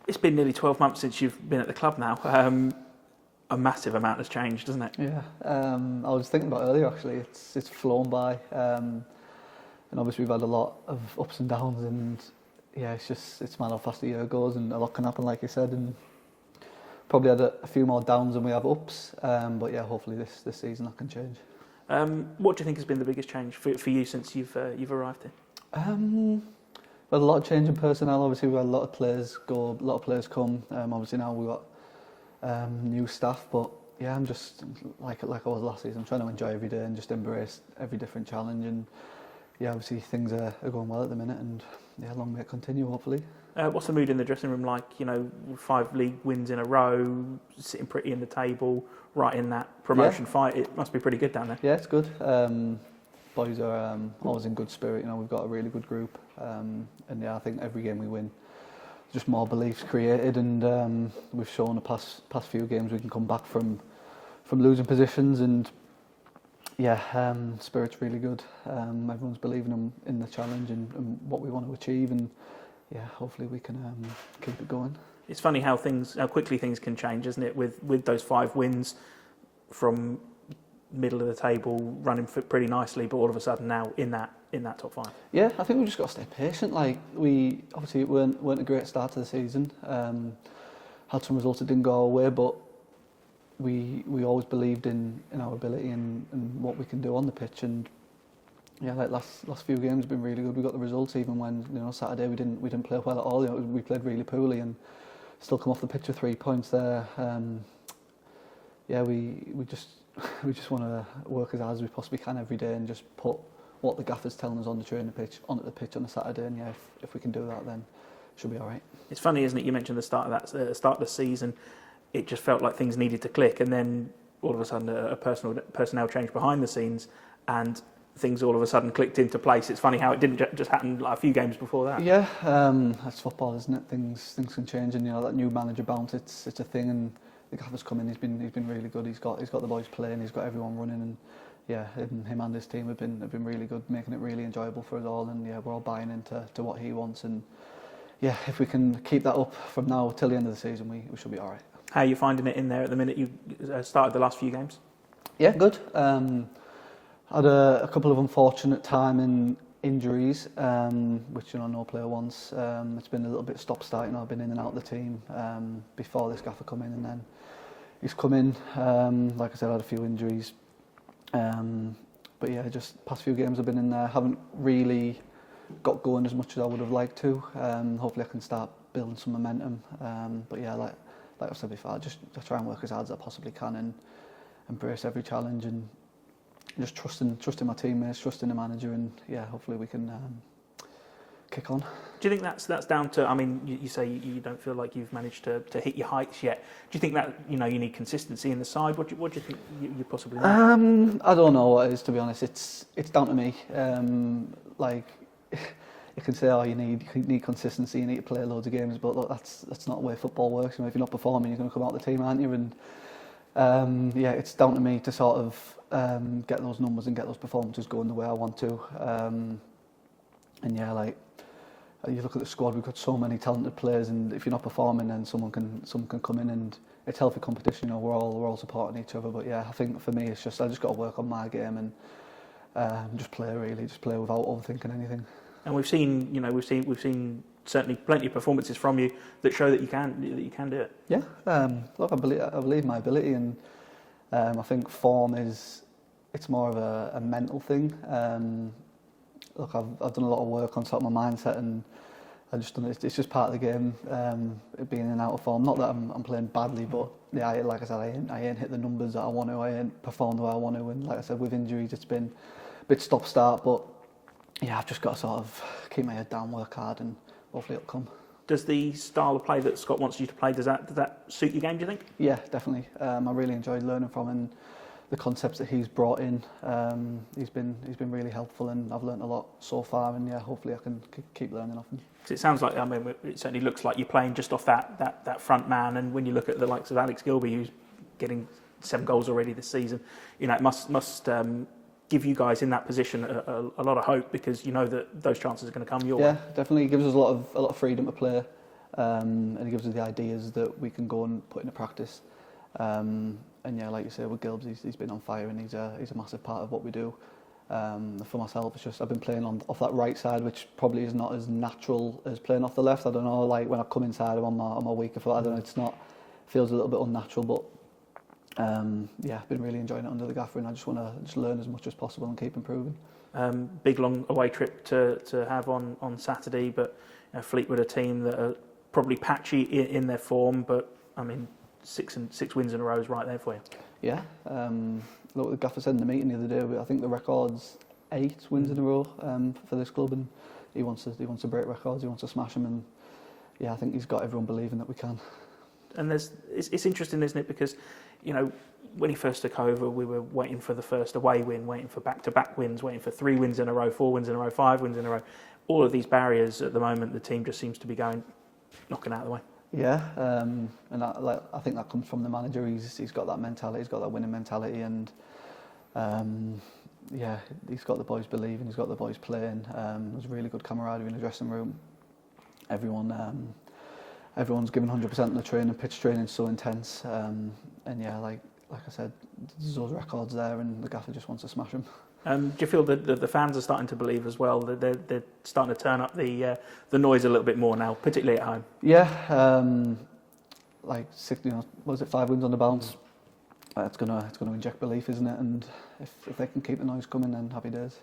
It's been nearly 12 months since you've been at the club now. A massive amount has changed, doesn't it? Yeah, I was thinking about it earlier actually. It's flown by, and obviously we've had a lot of ups and downs, and yeah, it's mad how fast the year goes, and a lot can happen, like you said, and probably had a few more downs than we have ups. But yeah, hopefully this season that can change. What do you think has been the biggest change for you since you've arrived here? We had a lot of change in personnel. Obviously, we had a lot of players go, a lot of players come. Obviously now we've got new staff, but yeah, I'm just like I was last season. I'm trying to enjoy every day and just embrace every different challenge. And yeah, obviously things are going well at the minute, and yeah, long may it continue, hopefully. What's the mood in the dressing room like? 5 league wins in a row, sitting pretty in the table, right in that promotion fight. It must be pretty good down there. Yeah, it's good. Boys are always in good spirit. We've got a really good group, and yeah, I think every game we win, just more beliefs created, and we've shown the past few games we can come back from losing positions, and yeah, spirit's really good. Everyone's believing in the challenge and what we want to achieve, and yeah, hopefully we can keep it going. It's funny how quickly things can change, isn't it? With those 5 wins from middle of the table, running pretty nicely, but all of a sudden now in that top 5. Yeah, I think we just got to stay patient. Like we obviously it weren't a great start to the season. Had some results that didn't go our way, but we always believed in our ability and what we can do on the pitch. And yeah, like last few games have been really good. We got the results even when Saturday we didn't play well at all. We played really poorly and still come off the pitch with 3 points there. Yeah, we just want to work as hard as we possibly can every day and just put what the gaffer's telling us on the training pitch onto the pitch on a Saturday. And yeah, if we can do that, then it should be all right. It's funny, isn't it? You mentioned the start of the season. It just felt like things needed to click, and then all of a sudden a personnel change behind the scenes, and things all of a sudden clicked into place. It's funny how it didn't just happen like a few games before that. Yeah, that's football, isn't it? Things can change, and that new manager bounce, it's a thing. And the gaffer's come in. He's been really good. He's got the boys playing. He's got everyone running, and yeah, him and his team have been really good, making it really enjoyable for us all. And yeah, we're all buying into what he wants. And yeah, if we can keep that up from now till the end of the season, we should be all right. How are you finding it in there at the minute? You started the last few games. Yeah, good. Had a couple of unfortunate timing injuries, which no player wants. It's been a little bit stop-start. I've been in and out of the team before this gaffer come in, and then he's come in. Like I said, I had a few injuries, but yeah, just past few games I've been in there. Haven't really got going as much as I would have liked to. Hopefully, I can start building some momentum. But yeah, like I've said before, just try and work as hard as I possibly can and embrace every challenge and just trusting my teammates, trusting the manager, and yeah, hopefully we can kick on. Do you think that's down to? I mean, you say you don't feel like you've managed to hit your heights yet. Do you think that you need consistency in the side? What do you think you possibly need? I don't know what it is, to be honest. It's down to me. Like you can say, you need consistency, you need to play loads of games, but look, that's not the way football works. If you're not performing, you're going to come out of the team, aren't you? And yeah, it's down to me to sort of get those numbers and get those performances going the way I want to. And yeah, like you look at the squad, we've got so many talented players, and if you're not performing, then someone can come in, and it's healthy competition. We're all supporting each other. But yeah, I think for me, it's I just got to work on my game and just play without overthinking anything. And we've seen certainly plenty of performances from you that show that you can do it. Yeah, look, I believe my ability, and I think form it's more of a mental thing. Look, I've done a lot of work on sort of my mindset, and I just done it. It's just part of the game, being in and out of form. Not that I'm playing badly, but yeah, like I said, I ain't hit the numbers that I want to. I ain't performed the way I want to, and like I said, with injuries, it's been a bit stop-start. But yeah, I've just got to sort of keep my head down, work hard, and hopefully it'll come. Does the style of play that Scott wants you to play, does that suit your game, do you think? Yeah, definitely. I really enjoyed learning from him. The concepts that he's brought in, he's been really helpful, and I've learnt a lot so far, and yeah, hopefully I can keep learning off him. It sounds like, it certainly looks like you're playing just off that front man, and when you look at the likes of Alex Gilby, who's getting 7 goals already this season, it must give you guys in that position a lot of hope, because you know that those chances are going to come your way. Yeah, definitely. It gives us a lot of freedom to play. and he gives us the ideas that we can go and put into practice. And yeah, like you say, with Gilbs, he's been on fire, and he's a massive part of what we do. For myself, it's just I've been playing off that right side, which probably is not as natural as playing off the left. I don't know, like when I come inside I'm on my weaker foot, I don't know, it's not, feels a little bit unnatural, but yeah, I've been really enjoying it under the gaffer, and I just want to learn as much as possible and keep improving. Big long away trip to have on Saturday, but Fleetwood, a team that are probably patchy in their form, but I mean, six wins in a row is right there for you. Yeah, look, the gaffer said in the meeting the other day, I think the record's 8 wins in a row for this club, and he wants to break records, he wants to smash them, and yeah, I think he's got everyone believing that we can. And it's interesting, isn't it? Because when he first took over, we were waiting for the first away win, waiting for back-to-back wins, waiting for 3 wins in a row, 4 wins in a row, 5 wins in a row. All of these barriers at the moment, the team just seems to be knocking out of the way. Yeah, and I think that comes from the manager. He's got that mentality, he's got that winning mentality, and yeah, he's got the boys believing, he's got the boys playing. There's really good camaraderie in the dressing room. Everyone's giving 100% in the training. Pitch training's so intense, and yeah, like I said, there's those records there, and the gaffer just wants to smash them. Do you feel that the fans are starting to believe as well, that they're starting to turn up the noise a little bit more now, particularly at home? Yeah, like 5 wins on the bounce. It's gonna inject belief, isn't it? And if they can keep the noise coming, then happy days.